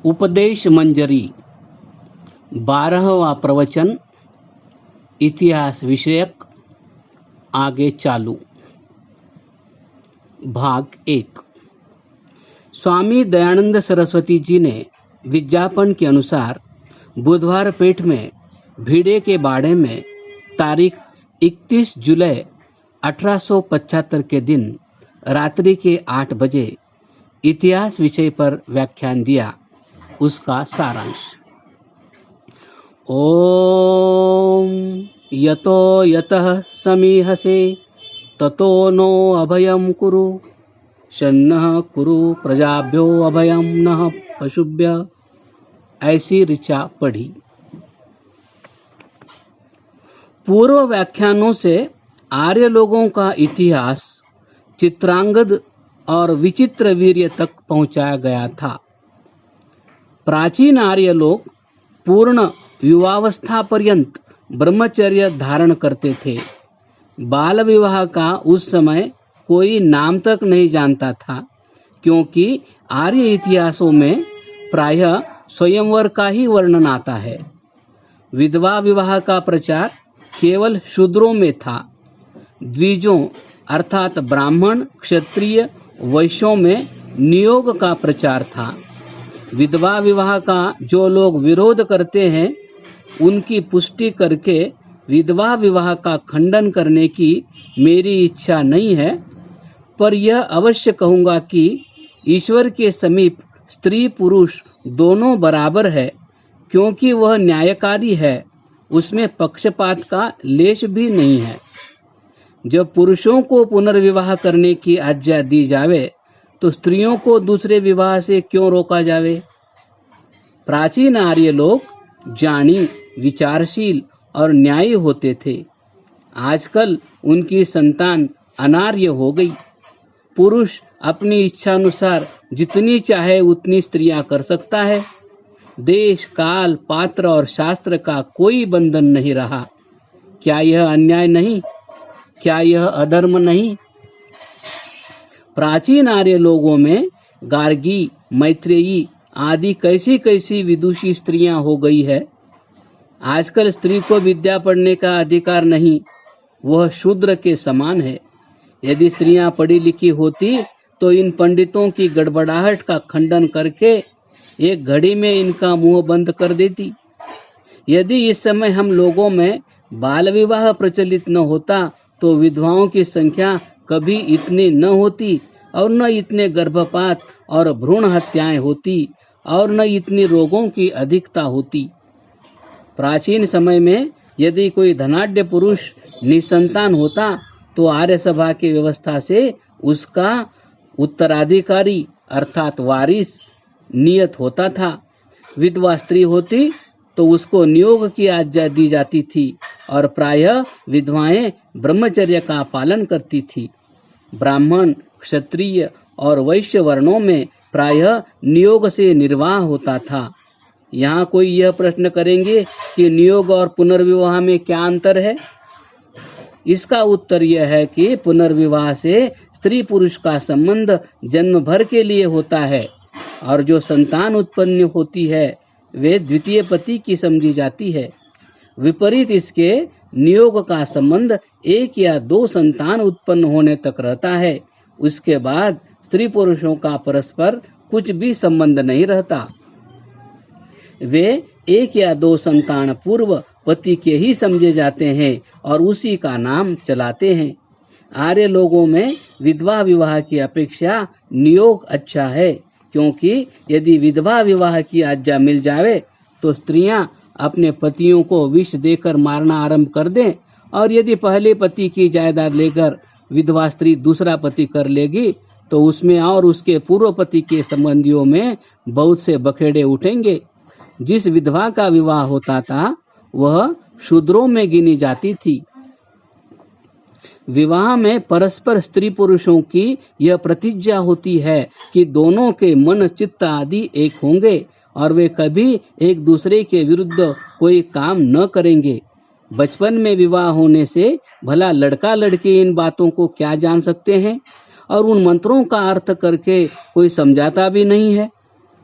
उपदेश मंजरी 12वां प्रवचन इतिहास विषयक आगे चालू। भाग 1। स्वामी दयानंद सरस्वती जी ने विज्ञापन के अनुसार बुधवार पेठ में भीड़े के बाड़े में तारीख 31 जुलाई 1875 के दिन रात्रि के 8 बजे इतिहास विषय पर व्याख्यान दिया। उसका सारांश। ओम यतो यतः समीहसे ततो नो अभयं कुरु शन्नः कुरु प्रजाभ्यो अभयं नः पशुभ्य। ऐसी ऋचा पढ़ी। पूर्व व्याख्यानों से आर्य लोगों का इतिहास चित्रांगद और विचित्र वीर्य तक पहुंचाया गया था। प्राचीन आर्य लोग पूर्ण युवावस्था पर्यंत ब्रह्मचर्य धारण करते थे। बाल विवाह का उस समय कोई नाम तक नहीं जानता था, क्योंकि आर्य इतिहासों में प्रायः स्वयंवर का ही वर्णन आता है। विधवा विवाह का प्रचार केवल शूद्रों में था। द्विजों अर्थात ब्राह्मण, क्षत्रिय, वैश्यों में नियोग का प्रचार था। विधवा विवाह का जो लोग विरोध करते हैं, उनकी पुष्टि करके विधवा विवाह का खंडन करने की मेरी इच्छा नहीं है, पर यह अवश्य कहूँगा कि ईश्वर के समीप स्त्री पुरुष दोनों बराबर है, क्योंकि वह न्यायकारी है। उसमें पक्षपात का लेश भी नहीं है। जब पुरुषों को पुनर्विवाह करने की आज्ञा दी जावे, तो स्त्रियों को दूसरे विवाह से क्यों रोका जावे? प्राचीन आर्य लोग ज्ञानी, विचारशील और न्यायी होते थे। आजकल उनकी संतान अनार्य हो गई। पुरुष अपनी इच्छानुसार जितनी चाहे उतनी स्त्रियां कर सकता है। देश, काल, पात्र और शास्त्र का कोई बंधन नहीं रहा। क्या यह अन्याय नहीं? क्या यह अधर्म नहीं? प्राचीन आर्य लोगों में गार्गी, मैत्रेयी आदि कैसी कैसी विदुषी स्त्रियां हो गई है। आजकल स्त्री को विद्या पढ़ने का अधिकार नहीं, वह शूद्र के समान है। यदि स्त्रियां पढ़ी लिखी होती तो इन पंडितों की गड़बड़ाहट का खंडन करके एक घड़ी में इनका मुंह बंद कर देती। यदि इस समय हम लोगों में बाल विवाह प्रचलित न होता, तो विधवाओं की संख्या कभी इतनी न होती, और न इतने गर्भपात और भ्रूण हत्याएं होती, और न इतनी रोगों की अधिकता होती। प्राचीन समय में यदि कोई धनाढ्य पुरुष निसंतान होता, तो आर्य सभा की व्यवस्था से उसका उत्तराधिकारी अर्थात वारिस नियत होता था। विधवा स्त्री होती तो उसको नियोग की आज्ञा दी जाती थी, और प्रायः विधवाएं ब्रह्मचर्य का पालन करती थी। ब्राह्मण, क्षत्रिय और वैश्य वर्णों में प्रायः नियोग से निर्वाह होता था। यहाँ कोई यह प्रश्न करेंगे कि नियोग और पुनर्विवाह में क्या अंतर है? इसका उत्तर यह है कि पुनर्विवाह से स्त्री पुरुष का संबंध जन्म भर के लिए होता है, और जो संतान उत्पन्न होती है वे द्वितीय पति की समझी जाती है। विपरीत इसके नियोग का संबंध 1 या 2 संतान उत्पन्न होने तक रहता है। उसके बाद स्त्री पुरुषों का परस्पर कुछ भी संबंध नहीं रहता। वे 1 या 2 संतान पूर्व पति के ही समझे जाते हैं और उसी का नाम चलाते हैं। आर्य लोगों में विधवा विवाह की अपेक्षा नियोग अच्छा है, क्योंकि यदि विधवा विवाह की आज्ञा मिल जावे तो स्त्रियां अपने पतियों को विष देकर मारना आरंभ कर दें, और यदि पहले पति की जायदाद लेकर विधवा स्त्री दूसरा पति कर लेगी, तो उसमें और उसके पूर्व पति के संबंधियों में बहुत से बखेड़े उठेंगे। जिस विधवा का विवाह होता था वह शूद्रों में गिनी जाती थी। विवाह में परस्पर स्त्री पुरुषों की यह प्रतिज्ञा होती है कि दोनों के मन, चित्त आदि एक होंगे, और वे कभी एक दूसरे के विरुद्ध कोई काम न करेंगे। बचपन में विवाह होने से भला लड़का लड़की इन बातों को क्या जान सकते हैं, और उन मंत्रों का अर्थ करके कोई समझाता भी नहीं है।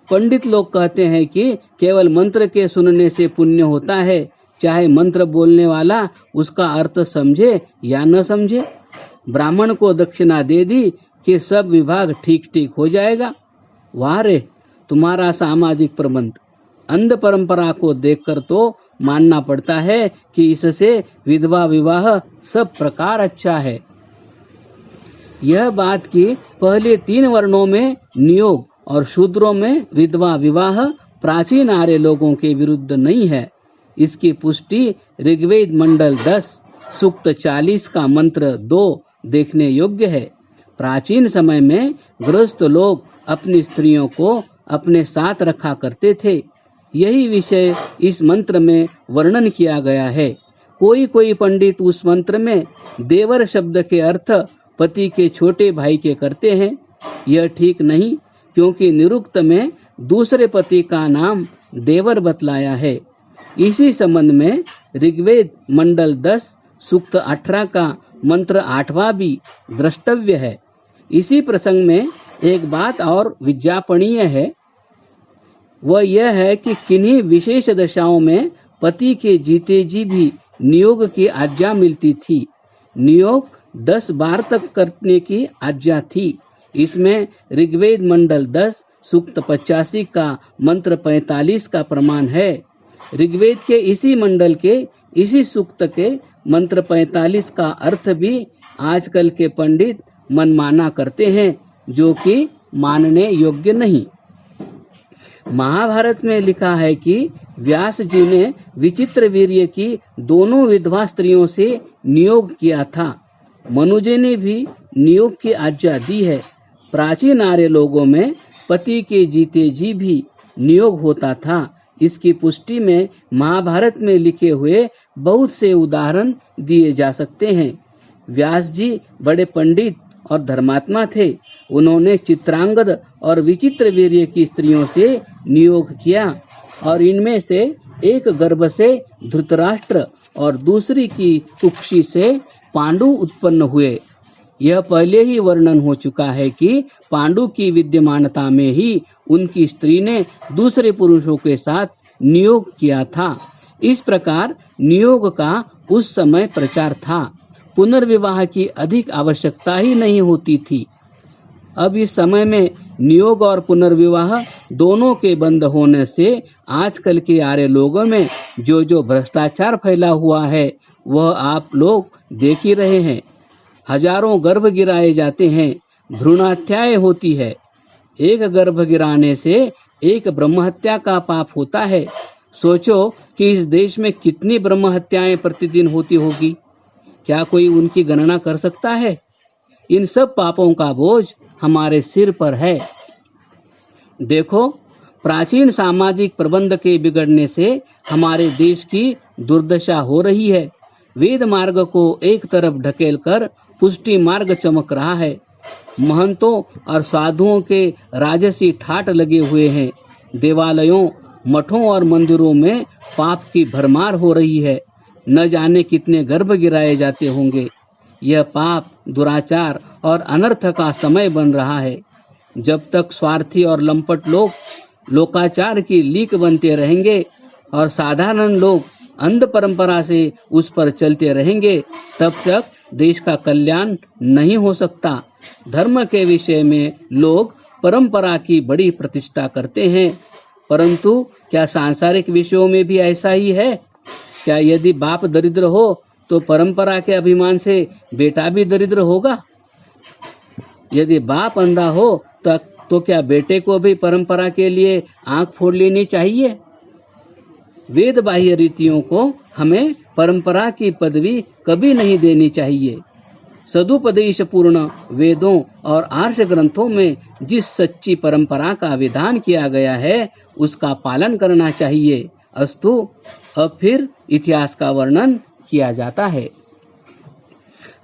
पंडित लोग कहते हैं कि केवल मंत्र के सुनने से पुण्य होता है, चाहे मंत्र बोलने वाला उसका अर्थ समझे या न समझे। ब्राह्मण को दक्षिणा दे दी कि सब विभाग ठीक ठीक हो जाएगा। वाह रे तुम्हारा सामाजिक प्रबंध। अंध परंपरा को देखकर तो मानना पड़ता है कि इससे विधवा विवाह सब प्रकार अच्छा है। यह बात कि पहले 3 वर्णों में नियोग और शूद्रों में विधवा विवाह प्राचीन आर्य लोगों के विरुद्ध नहीं है, इसकी पुष्टि ऋग्वेद मंडल 10 सूक्त 40 का मंत्र 2 देखने योग्य है। प्राचीन समय में गृहस्थ लोग अपनी स्त्रियों को अपने साथ रखा करते थे। यही विषय इस मंत्र में वर्णन किया गया है। कोई कोई पंडित उस मंत्र में देवर शब्द के अर्थ पति के छोटे भाई के करते हैं। यह ठीक नहीं, क्योंकि निरुक्त में दूसरे पति का नाम देवर बतलाया है। इसी संबंध में ऋग्वेद मंडल 10 सूक्त 18 का मंत्र 8वां भी द्रष्टव्य है। इसी प्रसंग में एक बात और विज्ञापनीय है, वह यह है कि किन्हीं विशेष दशाओं में पति के जीते जी भी नियोग की आज्ञा मिलती थी। नियोग 10 बार तक करने की आज्ञा थी। इसमें ऋग्वेद मंडल 10 सूक्त 85 का मंत्र 45 का प्रमाण है। ऋग्वेद के इसी मंडल के इसी सूक्त के मंत्र 45 का अर्थ भी आजकल के पंडित मनमाना करते हैं, जो कि मानने योग्य नहीं। महाभारत में लिखा है कि व्यास जी ने विचित्र वीर्य की दोनों विधवा स्त्रियों से नियोग किया था। मनुजे ने भी नियोग की आज्ञा दी है। प्राचीन आर्य लोगों में पति के जीते जी भी नियोग होता था। इसकी पुष्टि में महाभारत में लिखे हुए बहुत से उदाहरण दिए जा सकते हैं। व्यास जी बड़े पंडित और धर्मात्मा थे। उन्होंने चित्रांगद और विचित्र वीर्य की स्त्रियों से नियोग किया और इनमें से एक गर्भ से धृतराष्ट्र और दूसरी की कुक्षी से पांडु उत्पन्न हुए। यह पहले ही वर्णन हो चुका है कि पांडु की विद्यमानता में ही उनकी स्त्री ने दूसरे पुरुषों के साथ नियोग किया था। इस प्रकार नियोग का उस समय प्रचार था। पुनर्विवाह की अधिक आवश्यकता ही नहीं होती थी। अब इस समय में नियोग और पुनर्विवाह दोनों के बंद होने से आजकल के आर्य लोगों में जो भ्रष्टाचार फैला हुआ है वह आप लोग देख ही रहे हैं। हजारों गर्भ गिराए जाते हैं, भ्रूणहत्याएं होती है। एक गर्भ गिराने से एक ब्रह्महत्या का पाप होता है। सोचो कि इस देश में कितनी ब्रह्महत्याएं प्रतिदिन होती होगी। क्या कोई उनकी गणना कर सकता है? इन सब पापों का बोझ हमारे सिर पर है। देखो, प्राचीन सामाजिक प्रबंध के बिगड़ने से हमारे देश की दुर्दशा हो रही है। वेद मार्ग को एक तरफ ढकेलकर पुष्टि मार्ग चमक रहा है। महंतों और साधुओं के राजसी ठाट लगे हुए हैं। देवालयों, मठों और मंदिरों में पाप की भरमार हो रही है। न जाने कितने गर्भ गिराए जाते होंगे। यह पाप, दुराचार और अनर्थ का समय बन रहा है। जब तक स्वार्थी और लंपट लोग लोकाचार की लीक बनते रहेंगे और साधारण लोग अंध परंपरा से उस पर चलते रहेंगे, तब तक देश का कल्याण नहीं हो सकता। धर्म के विषय में लोग परंपरा की बड़ी प्रतिष्ठा करते हैं, परंतु क्या सांसारिक विषयों में भी ऐसा ही है? क्या यदि बाप दरिद्र हो तो परंपरा के अभिमान से बेटा भी दरिद्र होगा? यदि बाप अंधा हो तो क्या बेटे को भी परंपरा के लिए आंख फोड़ लेनी चाहिए? वेद बाह्य रीतियों को हमें परंपरा की पदवी कभी नहीं देनी चाहिए। सदुपदेश पूर्ण वेदों और आर्ष ग्रंथों में जिस सच्ची परंपरा का विधान किया गया है उसका पालन करना चाहिए। अस्तु, अब फिर इतिहास का वर्णन किया जाता है।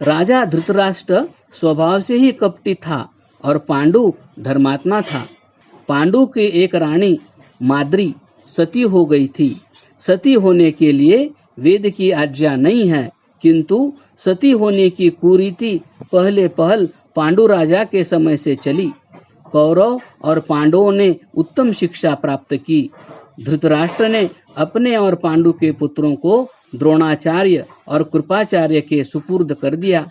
राजा धृतराष्ट्र स्वभाव से ही कपटी था और पांडु धर्मात्मा था। पांडु की एक रानी माद्री सती हो गई थी। सती होने के लिए वेद की आज्ञा नहीं है, किंतु सती होने की कुरीति पहले पांडु राजा के समय से चली। कौरव और पांडवों ने उत्तम शिक्षा प्राप्त की। धृतराष्ट्र ने अपने और पांडु के पुत्रों को द्रोणाचार्य और कृपाचार्य के सुपुर्द कर दिया।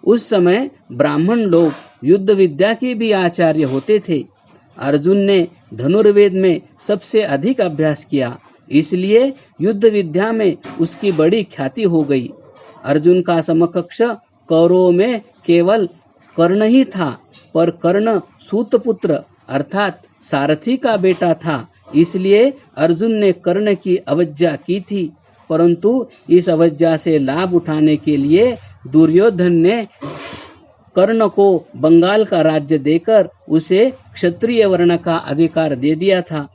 उस समय ब्राह्मण लोग युद्ध विद्या के भी आचार्य होते थे। अर्जुन ने धनुर्वेद में सबसे अधिक अभ्यास किया, इसलिए युद्ध विद्या में उसकी बड़ी ख्याति हो गई। अर्जुन का समकक्ष कौरवों में केवल कर्ण ही था, पर कर्ण सूतपुत्र अर्थात सारथी का बेटा था, इसलिए अर्जुन ने कर्ण की अवज्ञा की थी। परंतु इस अवज्ञा से लाभ उठाने के लिए दुर्योधन ने कर्ण को बंगाल का राज्य देकर उसे क्षत्रिय वर्ण का अधिकार दे दिया था।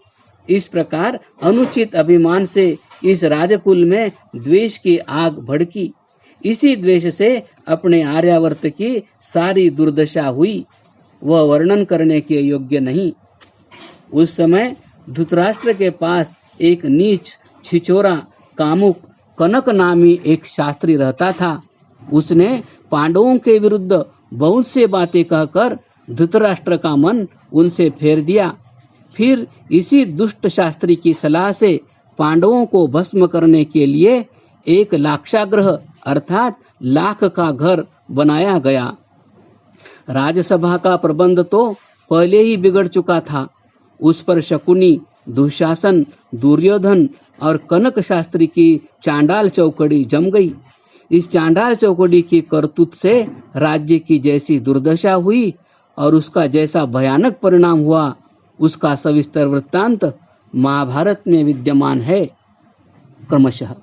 इस प्रकार अनुचित अभिमान से इस राजकुल में द्वेष की आग भड़की। इसी द्वेष से अपने आर्यावर्त की सारी दुर्दशा हुई, वह वर्णन करने के योग्य नहीं। उस समय धृतराष्ट्र के पास एक नीच, छिचोरा, कामुक कनक नामी एक शास्त्री रहता था। उसने पांडवों के विरुद्ध बहुत से बातें कहकर धृतराष्ट्र का मन उनसे फेर दिया। फिर इसी दुष्ट शास्त्री की सलाह से पांडवों को भस्म करने के लिए एक लाक्षागृह अर्थात लाख का घर बनाया गया। राजसभा का प्रबंध तो पहले ही बिगड़ चुका था। उस पर शकुनी, दुशासन, दुर्योधन और कनक शास्त्री की चांडाल चौकड़ी जम गई। इस चांडाल चौकड़ी की करतूत से राज्य की जैसी दुर्दशा हुई और उसका जैसा भयानक परिणाम हुआ, उसका सविस्तर वृत्तांत महाभारत में विद्यमान है। क्रमशः